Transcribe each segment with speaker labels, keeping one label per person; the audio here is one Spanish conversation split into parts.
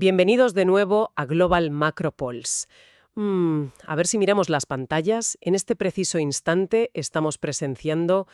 Speaker 1: Bienvenidos de nuevo a Global Macro Pulse. A ver si miramos las pantallas. En este preciso instante estamos presenciando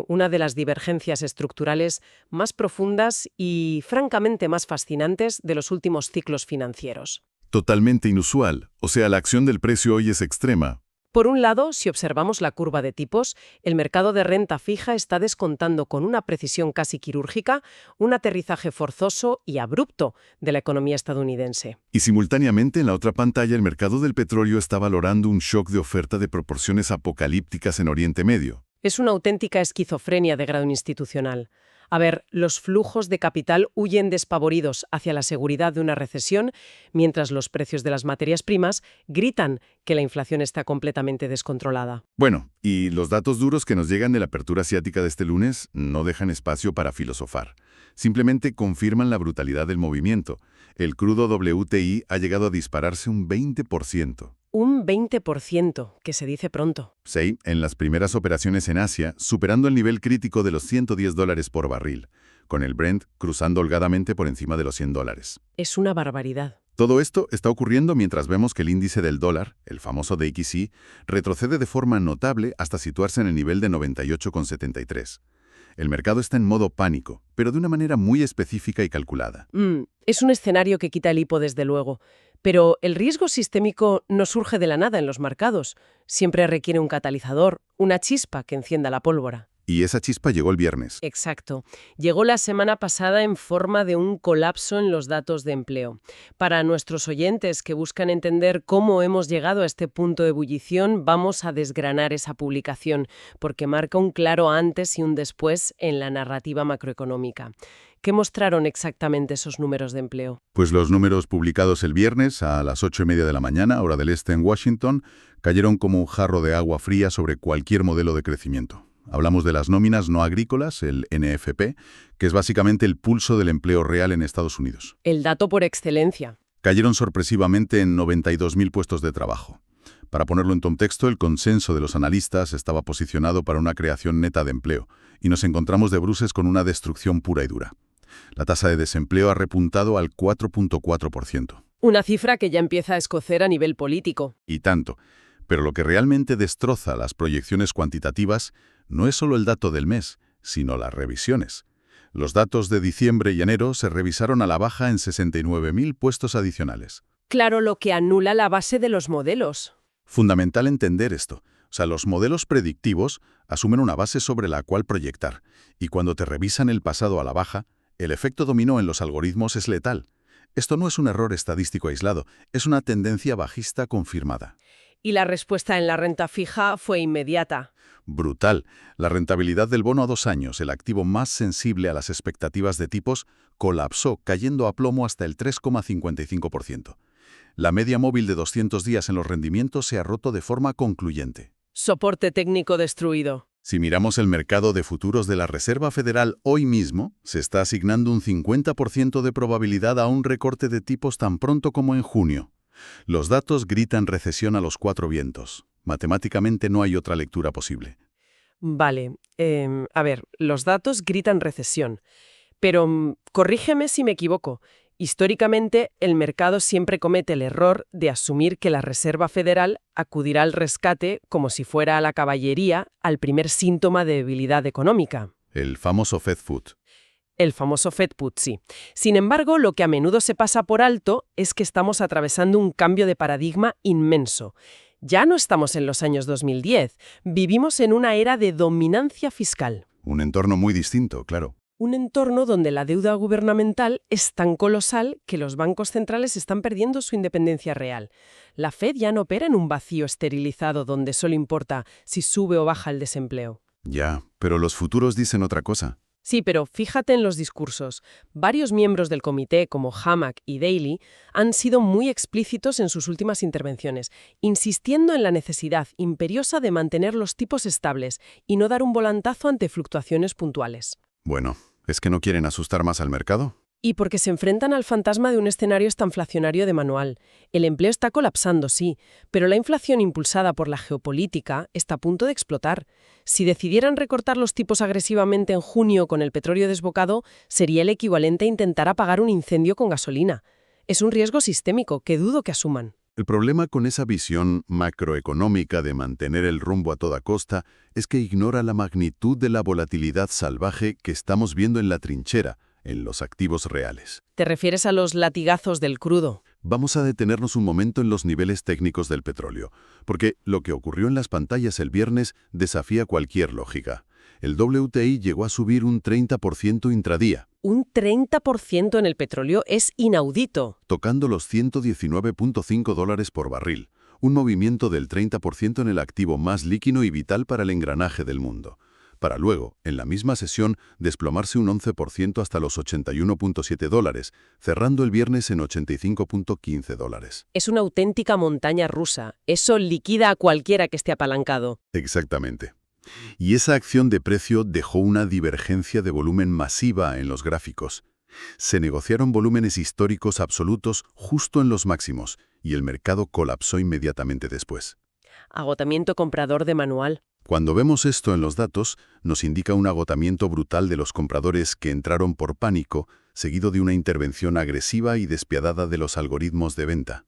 Speaker 1: una de las divergencias estructurales más profundas y francamente más fascinantes de los últimos ciclos financieros.
Speaker 2: Totalmente inusual, o sea, la acción del precio hoy es extrema.
Speaker 1: Por un lado, si observamos la curva de tipos, el mercado de renta fija está descontando con una precisión casi quirúrgica un aterrizaje forzoso y abrupto de la economía estadounidense.
Speaker 2: Y simultáneamente en la otra pantalla el mercado del petróleo está valorando un shock de oferta de proporciones apocalípticas en Oriente Medio.
Speaker 1: Es una auténtica esquizofrenia de grado institucional. A ver, los flujos de capital huyen despavoridos hacia la seguridad de una recesión, mientras los precios de las materias primas gritan que la inflación está completamente descontrolada.
Speaker 2: Bueno, y los datos duros que nos llegan de la apertura asiática de este lunes no dejan espacio para filosofar. Simplemente confirman la brutalidad del movimiento. El crudo WTI ha llegado a dispararse un 20%.
Speaker 1: Un 20%, que se dice pronto.
Speaker 2: Sí, en las primeras operaciones en Asia, superando el nivel crítico de los $110 por barril, con el Brent cruzando holgadamente por encima de los $100.
Speaker 1: Es una barbaridad.
Speaker 2: Todo esto está ocurriendo mientras vemos que el índice del dólar, el famoso DXY, retrocede de forma notable hasta situarse en el nivel de 98,73. El mercado está en modo pánico, pero de una manera muy específica y calculada.
Speaker 1: Es un escenario que quita el hipo, desde luego. Pero el riesgo sistémico no surge de la nada en los mercados. Siempre requiere un catalizador, una chispa que encienda la pólvora.
Speaker 2: Y esa chispa llegó el viernes.
Speaker 1: Exacto. Llegó la semana pasada en forma de un colapso en los datos de empleo. Para nuestros oyentes que buscan entender cómo hemos llegado a este punto de ebullición, vamos a desgranar esa publicación, porque marca un claro antes y un después en la narrativa macroeconómica. ¿Qué mostraron exactamente esos números de empleo?
Speaker 2: Pues los números publicados el viernes a las 8:30 de la mañana, hora del este en Washington, cayeron como un jarro de agua fría sobre cualquier modelo de crecimiento. Hablamos de las nóminas no agrícolas, el NFP, que es básicamente el pulso del empleo real en Estados Unidos.
Speaker 1: El dato por excelencia.
Speaker 2: Cayeron sorpresivamente en 92.000 puestos de trabajo. Para ponerlo en contexto, el consenso de los analistas estaba posicionado para una creación neta de empleo, y nos encontramos de bruces con una destrucción pura y dura. La tasa de desempleo ha repuntado al 4,4%.
Speaker 1: Una cifra que ya empieza a escocer a nivel político.
Speaker 2: Y tanto. Pero lo que realmente destroza las proyecciones cuantitativas no es solo el dato del mes, sino las revisiones. Los datos de diciembre y enero se revisaron a la baja en 69.000 puestos adicionales.
Speaker 1: Claro, lo que anula la base de los modelos.
Speaker 2: Fundamental entender esto. O sea, los modelos predictivos asumen una base sobre la cual proyectar, y cuando te revisan el pasado a la baja, el efecto dominó en los algoritmos es letal. Esto no es un error estadístico aislado, es una tendencia bajista confirmada.
Speaker 1: Y la respuesta en la renta fija fue inmediata.
Speaker 2: Brutal. La rentabilidad del bono a 2 años, el activo más sensible a las expectativas de tipos, colapsó, cayendo a plomo hasta el 3,55%. La media móvil de 200 días en los rendimientos se ha roto de forma concluyente.
Speaker 1: Soporte técnico destruido.
Speaker 2: Si miramos el mercado de futuros de la Reserva Federal hoy mismo, se está asignando un 50% de probabilidad a un recorte de tipos tan pronto como en junio. Los datos gritan recesión a los 4 vientos. Matemáticamente no hay otra lectura posible.
Speaker 1: Vale, a ver, los datos gritan recesión. Pero corrígeme si me equivoco. Históricamente, el mercado siempre comete el error de asumir que la Reserva Federal acudirá al rescate como si fuera a la caballería al primer síntoma de debilidad económica.
Speaker 2: El famoso Fed Food.
Speaker 1: El famoso Fed Put, sí. Sin embargo, lo que a menudo se pasa por alto es que estamos atravesando un cambio de paradigma inmenso. Ya no estamos en los años 2010, vivimos en una era de dominancia fiscal.
Speaker 2: Un entorno muy distinto, claro.
Speaker 1: Un entorno donde la deuda gubernamental es tan colosal que los bancos centrales están perdiendo su independencia real. La Fed ya no opera en un vacío esterilizado donde solo importa si sube o baja el desempleo.
Speaker 2: Ya, pero los futuros dicen otra cosa.
Speaker 1: Sí, pero fíjate en los discursos. Varios miembros del comité, como Hammack y Daly, han sido muy explícitos en sus últimas intervenciones, insistiendo en la necesidad imperiosa de mantener los tipos estables y no dar un volantazo ante fluctuaciones puntuales.
Speaker 2: Bueno, ¿es que no quieren asustar más al mercado?
Speaker 1: Y porque se enfrentan al fantasma de un escenario estanflacionario de manual. El empleo está colapsando, sí, pero la inflación impulsada por la geopolítica está a punto de explotar. Si decidieran recortar los tipos agresivamente en junio con el petróleo desbocado, sería el equivalente a intentar apagar un incendio con gasolina. Es un riesgo sistémico que dudo que asuman.
Speaker 2: El problema con esa visión macroeconómica de mantener el rumbo a toda costa es que ignora la magnitud de la volatilidad salvaje que estamos viendo en la trinchera, en los activos reales.
Speaker 1: ¿Te refieres a los latigazos del crudo?
Speaker 2: Vamos a detenernos un momento en los niveles técnicos del petróleo, porque lo que ocurrió en las pantallas el viernes desafía cualquier lógica. El WTI llegó a subir un 30% intradía,
Speaker 1: Un 30% en el petróleo es inaudito.
Speaker 2: tocando los $119.5 por barril, un movimiento del 30% en el activo más líquido y vital para el engranaje del mundo, para luego, en la misma sesión, desplomarse un 11% hasta los $81.7, cerrando el viernes en $85.15.
Speaker 1: Es una auténtica montaña rusa. Eso liquida a cualquiera que esté apalancado.
Speaker 2: Exactamente. Y esa acción de precio dejó una divergencia de volumen masiva en los gráficos. Se negociaron volúmenes históricos absolutos justo en los máximos, y el mercado colapsó inmediatamente después.
Speaker 1: Agotamiento comprador de manual.
Speaker 2: Cuando vemos esto en los datos, nos indica un agotamiento brutal de los compradores que entraron por pánico, seguido de una intervención agresiva y despiadada de los algoritmos de venta.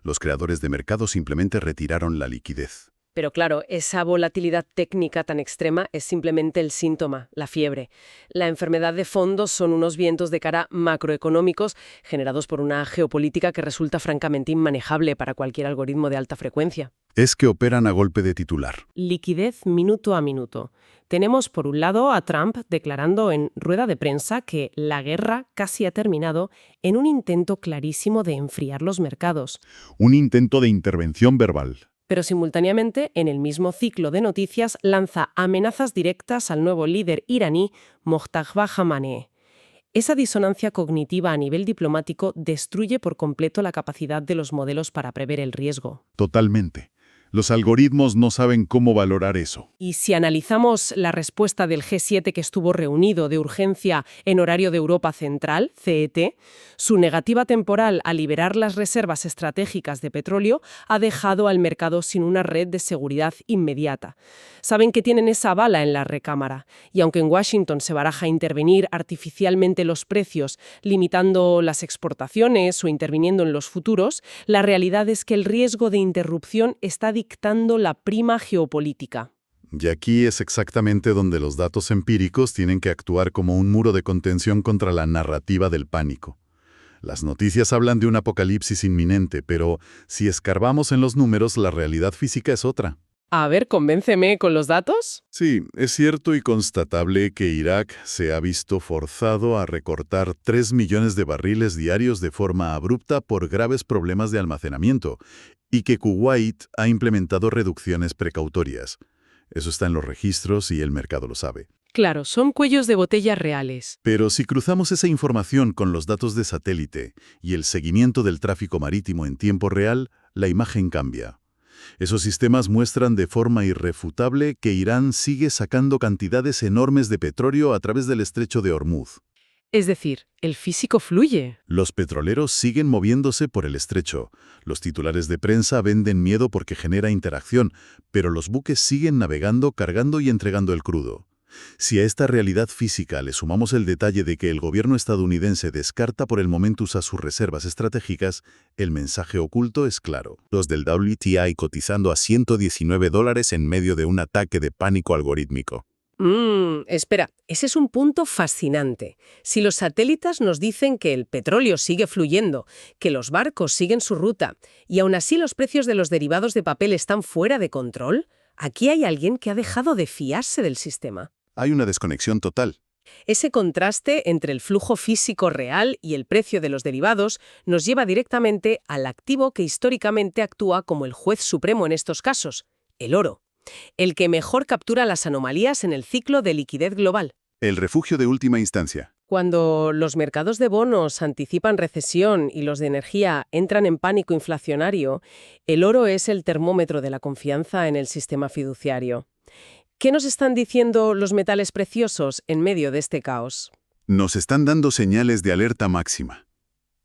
Speaker 2: Los creadores de mercado simplemente retiraron la liquidez.
Speaker 1: Pero claro, esa volatilidad técnica tan extrema es simplemente el síntoma, la fiebre. La enfermedad de fondo son unos vientos de cara macroeconómicos generados por una geopolítica que resulta francamente inmanejable para cualquier algoritmo de alta frecuencia.
Speaker 2: Es que operan a golpe de titular.
Speaker 1: Liquidez minuto a minuto. Tenemos por un lado a Trump declarando en rueda de prensa que la guerra casi ha terminado en un intento clarísimo de enfriar los mercados.
Speaker 2: Un intento de intervención verbal.
Speaker 1: Pero simultáneamente, en el mismo ciclo de noticias, lanza amenazas directas al nuevo líder iraní, Mojtaba Khamenei. Esa disonancia cognitiva a nivel diplomático destruye por completo la capacidad de los modelos para prever el riesgo.
Speaker 2: Totalmente. Los algoritmos no saben cómo valorar eso.
Speaker 1: Y si analizamos la respuesta del G7 que estuvo reunido de urgencia en horario de Europa Central, CET, su negativa temporal a liberar las reservas estratégicas de petróleo ha dejado al mercado sin una red de seguridad inmediata. Saben que tienen esa bala en la recámara, y aunque en Washington se baraja intervenir artificialmente los precios, limitando las exportaciones o interviniendo en los futuros, la realidad es que el riesgo de interrupción está dictando la prima geopolítica.
Speaker 2: Y aquí es exactamente donde los datos empíricos tienen que actuar como un muro de contención contra la narrativa del pánico. Las noticias hablan de un apocalipsis inminente, pero si escarbamos en los números, la realidad física es otra.
Speaker 1: A ver, convénceme con los datos.
Speaker 2: Sí, es cierto y constatable que Irak se ha visto forzado a recortar 3 millones de barriles diarios de forma abrupta por graves problemas de almacenamiento, y que Kuwait ha implementado reducciones precautorias. Eso está en los registros y el mercado lo sabe.
Speaker 1: Claro, son cuellos de botella reales.
Speaker 2: Pero si cruzamos esa información con los datos de satélite y el seguimiento del tráfico marítimo en tiempo real, la imagen cambia. Esos sistemas muestran de forma irrefutable que Irán sigue sacando cantidades enormes de petróleo a través del estrecho de Hormuz.
Speaker 1: Es decir, el físico fluye.
Speaker 2: Los petroleros siguen moviéndose por el estrecho. Los titulares de prensa venden miedo porque genera interacción, pero los buques siguen navegando, cargando y entregando el crudo. Si a esta realidad física le sumamos el detalle de que el gobierno estadounidense descarta por el momento usar sus reservas estratégicas, el mensaje oculto es claro. Los del WTI cotizando a $119 en medio de un ataque de pánico algorítmico.
Speaker 1: Espera, ese es un punto fascinante. Si los satélites nos dicen que el petróleo sigue fluyendo, que los barcos siguen su ruta, y aún así los precios de los derivados de papel están fuera de control, aquí hay alguien que ha dejado de fiarse del sistema.
Speaker 2: Hay una desconexión total.
Speaker 1: Ese contraste entre el flujo físico real y el precio de los derivados nos lleva directamente al activo que históricamente actúa como el juez supremo en estos casos, el oro. El que mejor captura las anomalías en el ciclo de liquidez global.
Speaker 2: El refugio de última instancia.
Speaker 1: Cuando los mercados de bonos anticipan recesión y los de energía entran en pánico inflacionario, el oro es el termómetro de la confianza en el sistema fiduciario. ¿Qué nos están diciendo los metales preciosos en medio de este caos?
Speaker 2: Nos están dando señales de alerta máxima.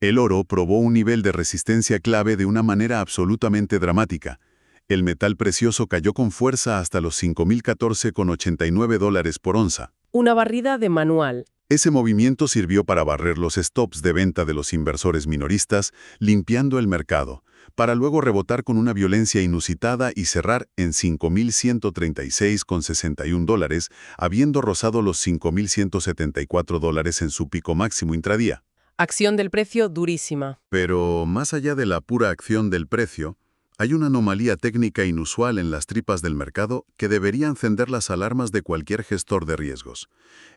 Speaker 2: El oro probó un nivel de resistencia clave de una manera absolutamente dramática. El metal precioso cayó con fuerza hasta los $5.014,89 por onza.
Speaker 1: Una barrida de manual.
Speaker 2: Ese movimiento sirvió para barrer los stops de venta de los inversores minoristas, limpiando el mercado, para luego rebotar con una violencia inusitada y cerrar en $5.136,61, habiendo rozado los $5.174 en su pico máximo intradía.
Speaker 1: Acción del precio durísima.
Speaker 2: Pero más allá de la pura acción del precio, hay una anomalía técnica inusual en las tripas del mercado que debería encender las alarmas de cualquier gestor de riesgos.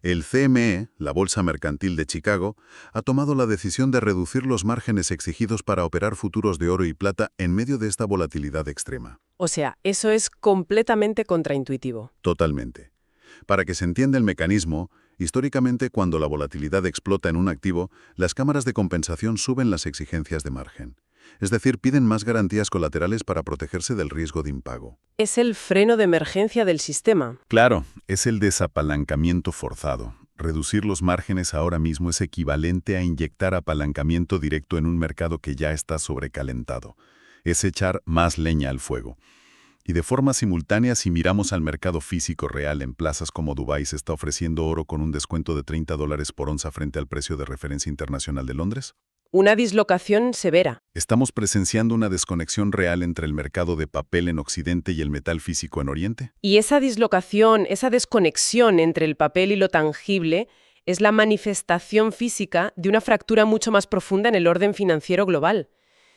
Speaker 2: El CME, la Bolsa Mercantil de Chicago, ha tomado la decisión de reducir los márgenes exigidos para operar futuros de oro y plata en medio de esta volatilidad extrema.
Speaker 1: O sea, eso es completamente contraintuitivo.
Speaker 2: Totalmente. Para que se entienda el mecanismo, históricamente cuando la volatilidad explota en un activo, las cámaras de compensación suben las exigencias de margen. Es decir, piden más garantías colaterales para protegerse del riesgo de impago.
Speaker 1: Es el freno de emergencia del sistema.
Speaker 2: Claro, es el desapalancamiento forzado. Reducir los márgenes ahora mismo es equivalente a inyectar apalancamiento directo en un mercado que ya está sobrecalentado. Es echar más leña al fuego. Y de forma simultánea, si miramos al mercado físico real en plazas como Dubái, se está ofreciendo oro con un descuento de $30 por onza frente al precio de referencia internacional de Londres.
Speaker 1: Una dislocación severa.
Speaker 2: ¿Estamos presenciando una desconexión real entre el mercado de papel en Occidente y el metal físico en Oriente?
Speaker 1: Y esa dislocación, esa desconexión entre el papel y lo tangible es la manifestación física de una fractura mucho más profunda en el orden financiero global.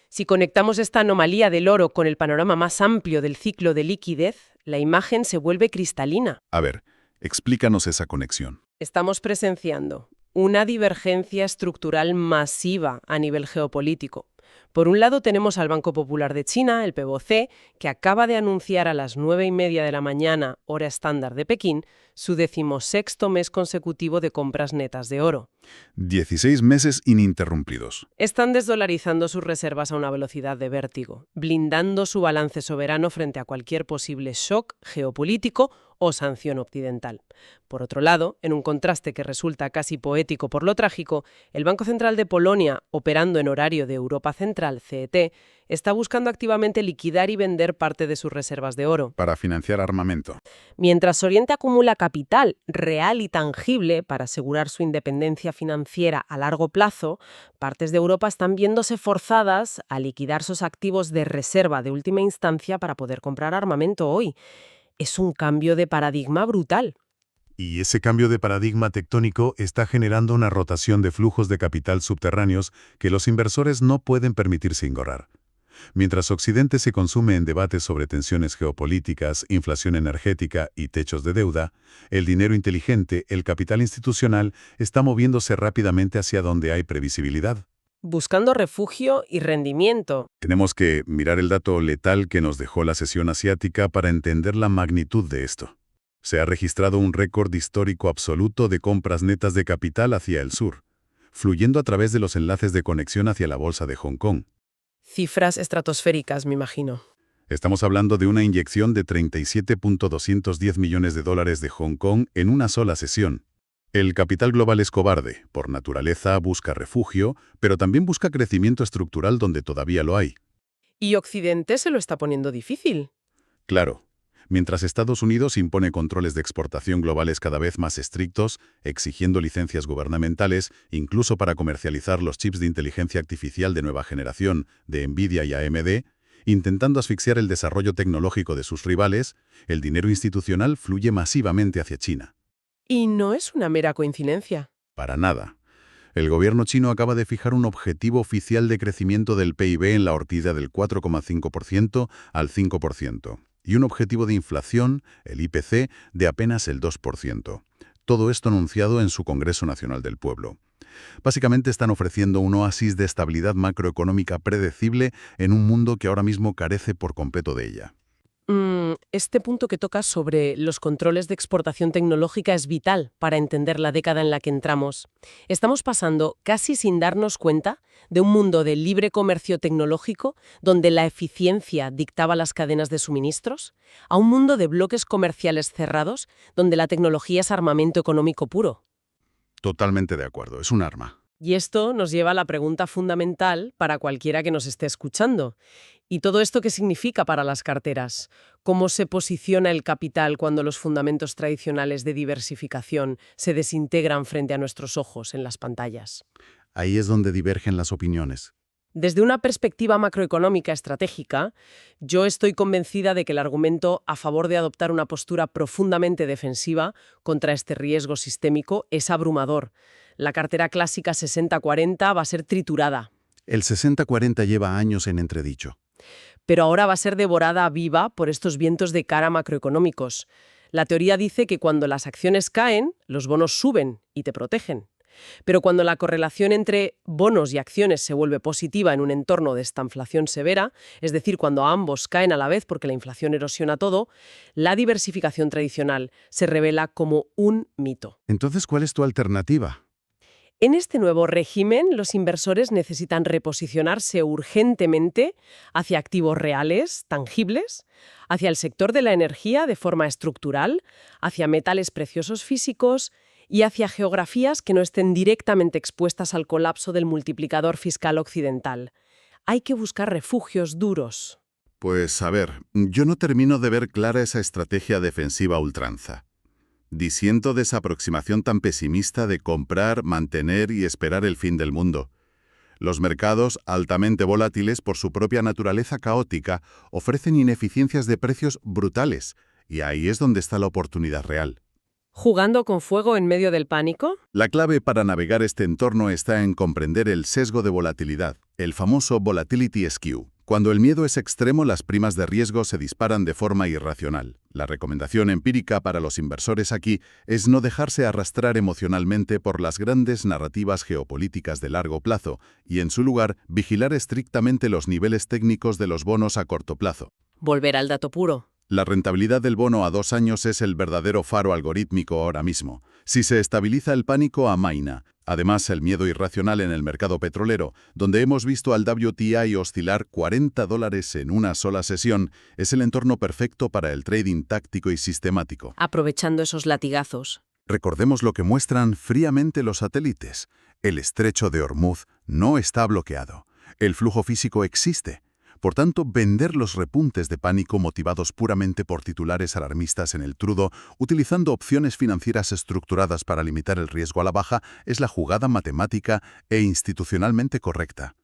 Speaker 1: Si conectamos esta anomalía del oro con el panorama más amplio del ciclo de liquidez, la imagen se vuelve cristalina.
Speaker 2: A ver, explícanos esa conexión.
Speaker 1: Estamos presenciando una divergencia estructural masiva a nivel geopolítico. Por un lado tenemos al Banco Popular de China, el PBOC, que acaba de anunciar a las 9:30 de la mañana, hora estándar de Pekín, su 16º mes consecutivo de compras netas de oro.
Speaker 2: 16 meses ininterrumpidos.
Speaker 1: Están desdolarizando sus reservas a una velocidad de vértigo, blindando su balance soberano frente a cualquier posible shock geopolítico o sanción occidental. Por otro lado, en un contraste que resulta casi poético por lo trágico, el Banco Central de Polonia, operando en horario de Europa Central, CET, está buscando activamente liquidar y vender parte de sus reservas de oro.
Speaker 2: Para financiar armamento.
Speaker 1: Mientras Oriente acumula capital real y tangible para asegurar su independencia financiera a largo plazo, partes de Europa están viéndose forzadas a liquidar sus activos de reserva de última instancia para poder comprar armamento hoy. Es un cambio de paradigma brutal.
Speaker 3: Y ese cambio de paradigma tectónico está generando una rotación de flujos de capital subterráneos que los inversores no pueden permitirse ignorar. Mientras Occidente se consume en debates sobre tensiones geopolíticas, inflación energética y techos de deuda, el dinero inteligente, el capital institucional, está moviéndose rápidamente hacia donde hay previsibilidad.
Speaker 1: Buscando refugio y rendimiento.
Speaker 2: Tenemos que mirar el dato letal que nos dejó la sesión asiática para entender la magnitud de esto. Se ha registrado un récord histórico absoluto de compras netas de capital hacia el sur, fluyendo a través de los enlaces de conexión hacia la bolsa de Hong Kong.
Speaker 1: Cifras estratosféricas, me imagino.
Speaker 2: Estamos hablando de una inyección de $37.210 millones de Hong Kong en una sola sesión. El capital global es cobarde, por naturaleza busca refugio, pero también busca crecimiento estructural donde todavía lo hay.
Speaker 1: Y Occidente se lo está poniendo difícil.
Speaker 2: Claro, mientras Estados Unidos impone controles de exportación globales cada vez más estrictos, exigiendo licencias gubernamentales, incluso para comercializar los chips de inteligencia artificial de nueva generación de Nvidia y AMD, intentando asfixiar el desarrollo tecnológico de sus rivales, el dinero institucional fluye masivamente hacia China.
Speaker 1: Y no es una mera coincidencia.
Speaker 2: Para nada. El gobierno chino acaba de fijar un objetivo oficial de crecimiento del PIB en la horquilla del 4,5% al 5%, y un objetivo de inflación, el IPC, de apenas el 2%. Todo esto anunciado en su Congreso Nacional del Pueblo. Básicamente están ofreciendo un oasis de estabilidad macroeconómica predecible en un mundo que ahora mismo carece por completo de ella.
Speaker 1: Este punto que tocas sobre los controles de exportación tecnológica es vital para entender la década en la que entramos. Estamos pasando, casi sin darnos cuenta, de un mundo de libre comercio tecnológico, donde la eficiencia dictaba las cadenas de suministros, a un mundo de bloques comerciales cerrados, donde la tecnología es armamento económico puro.
Speaker 2: Totalmente de acuerdo, es un arma.
Speaker 1: Y esto nos lleva a la pregunta fundamental para cualquiera que nos esté escuchando. ¿Y todo esto qué significa para las carteras? ¿Cómo se posiciona el capital cuando los fundamentos tradicionales de diversificación se desintegran frente a nuestros ojos en las pantallas?
Speaker 2: Ahí es donde divergen las opiniones.
Speaker 1: Desde una perspectiva macroeconómica estratégica, yo estoy convencida de que el argumento a favor de adoptar una postura profundamente defensiva contra este riesgo sistémico es abrumador. La cartera clásica 60-40 va a ser triturada,
Speaker 2: El 60-40 lleva años en entredicho.
Speaker 1: pero ahora va a ser devorada viva por estos vientos de cara macroeconómicos. La teoría dice que cuando las acciones caen, los bonos suben y te protegen. Pero cuando la correlación entre bonos y acciones se vuelve positiva en un entorno de estanflación severa, es decir, cuando ambos caen a la vez porque la inflación erosiona todo, la diversificación tradicional se revela como un mito.
Speaker 2: Entonces, ¿cuál es tu alternativa?
Speaker 1: En este nuevo régimen, los inversores necesitan reposicionarse urgentemente hacia activos reales, tangibles, hacia el sector de la energía de forma estructural, hacia metales preciosos físicos y hacia geografías que no estén directamente expuestas al colapso del multiplicador fiscal occidental. Hay que buscar refugios duros.
Speaker 2: Pues a ver, yo no termino de ver clara esa estrategia defensiva a ultranza. Disiento de esa aproximación tan pesimista de comprar, mantener y esperar el fin del mundo. Los mercados, altamente volátiles por su propia naturaleza caótica, ofrecen ineficiencias de precios brutales, y ahí es donde está la oportunidad real.
Speaker 1: ¿Jugando con fuego en medio del pánico?
Speaker 2: La clave para navegar este entorno está en comprender el sesgo de volatilidad, el famoso volatility skew. Cuando el miedo es extremo, las primas de riesgo se disparan de forma irracional. La recomendación empírica para los inversores aquí es no dejarse arrastrar emocionalmente por las grandes narrativas geopolíticas de largo plazo y, en su lugar, vigilar estrictamente los niveles técnicos de los bonos a corto plazo.
Speaker 1: Volver al dato puro.
Speaker 2: La rentabilidad del bono a 2 años es el verdadero faro algorítmico ahora mismo. Si se estabiliza el pánico, amaina. Además, el miedo irracional en el mercado petrolero, donde hemos visto al WTI oscilar $40 en una sola sesión, es el entorno perfecto para el trading táctico y sistemático.
Speaker 1: Aprovechando esos latigazos.
Speaker 2: Recordemos lo que muestran fríamente los satélites. El estrecho de Hormuz no está bloqueado. El flujo físico existe. Por tanto, vender los repuntes de pánico motivados puramente por titulares alarmistas en el crudo, utilizando opciones financieras estructuradas para limitar el riesgo a la baja, es la jugada matemática e institucionalmente correcta.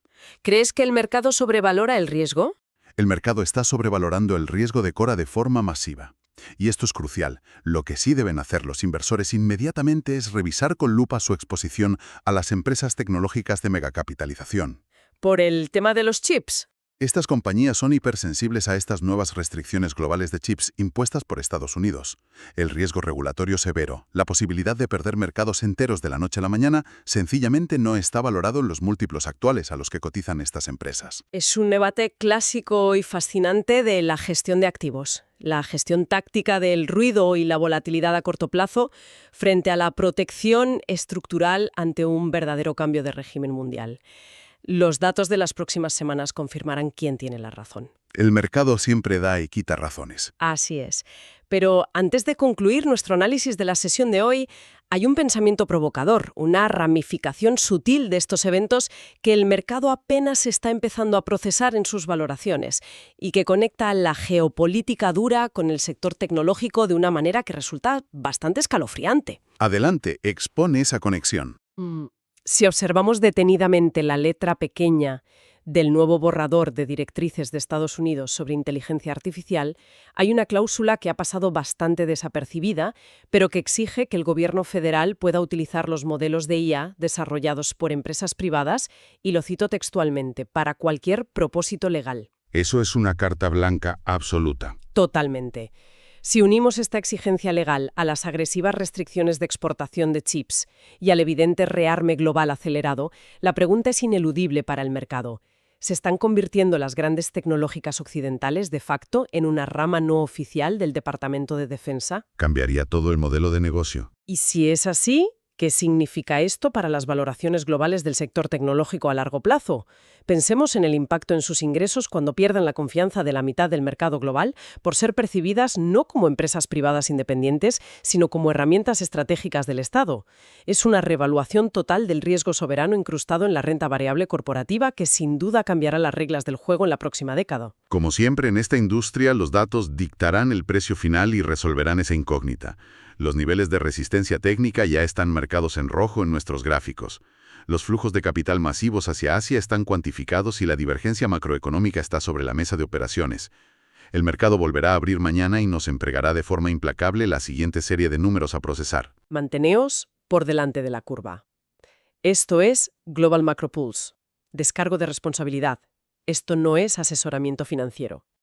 Speaker 1: ¿Crees que el mercado sobrevalora el riesgo?
Speaker 2: El mercado está sobrevalorando el riesgo de cora de forma masiva. Y esto es crucial. Lo que sí deben hacer los inversores inmediatamente es revisar con lupa su exposición a las empresas tecnológicas de megacapitalización.
Speaker 1: ¿Por el tema de los chips?
Speaker 2: Estas compañías son hipersensibles a estas nuevas restricciones globales de chips impuestas por Estados Unidos. El riesgo regulatorio severo, la posibilidad de perder mercados enteros de la noche a la mañana, sencillamente no está valorado en los múltiplos actuales a los que cotizan estas empresas.
Speaker 1: Es un debate clásico y fascinante de la gestión de activos. La gestión táctica del ruido y la volatilidad a corto plazo frente a la protección estructural ante un verdadero cambio de régimen mundial. Los datos de las próximas semanas confirmarán quién tiene la razón.
Speaker 2: El mercado siempre da y quita razones.
Speaker 1: Así es. Pero antes de concluir nuestro análisis de la sesión de hoy, hay un pensamiento provocador, una ramificación sutil de estos eventos que el mercado apenas está empezando a procesar en sus valoraciones y que conecta la geopolítica dura con el sector tecnológico de una manera que resulta bastante escalofriante.
Speaker 2: Adelante, expone esa conexión.
Speaker 1: Si observamos detenidamente la letra pequeña del nuevo borrador de directrices de Estados Unidos sobre inteligencia artificial, hay una cláusula que ha pasado bastante desapercibida, pero que exige que el gobierno federal pueda utilizar los modelos de IA desarrollados por empresas privadas, y lo cito textualmente, para cualquier propósito legal.
Speaker 2: Eso es una carta blanca absoluta.
Speaker 1: Totalmente. Si unimos esta exigencia legal a las agresivas restricciones de exportación de chips y al evidente rearme global acelerado, la pregunta es ineludible para el mercado. ¿Se están convirtiendo las grandes tecnológicas occidentales de facto en una rama no oficial del Departamento de Defensa?
Speaker 2: Cambiaría todo el modelo de negocio.
Speaker 1: Y si es así, ¿Qué significa esto para las valoraciones globales del sector tecnológico a largo plazo? Pensemos en el impacto en sus ingresos cuando pierdan la confianza de la mitad del mercado global por ser percibidas no como empresas privadas independientes, sino como herramientas estratégicas del Estado. Es una reevaluación total del riesgo soberano incrustado en la renta variable corporativa que sin duda cambiará las reglas del juego en la próxima década.
Speaker 2: Como siempre en esta industria, los datos dictarán el precio final y resolverán esa incógnita. Los niveles de resistencia técnica ya están marcados en rojo en nuestros gráficos. Los flujos de capital masivos hacia Asia están cuantificados y la divergencia macroeconómica está sobre la mesa de operaciones. El mercado volverá a abrir mañana y nos entregará de forma implacable la siguiente serie de números a procesar.
Speaker 1: Manteneos por delante de la curva. Esto es Global Macro Pulse. Descargo de responsabilidad. Esto no es asesoramiento financiero.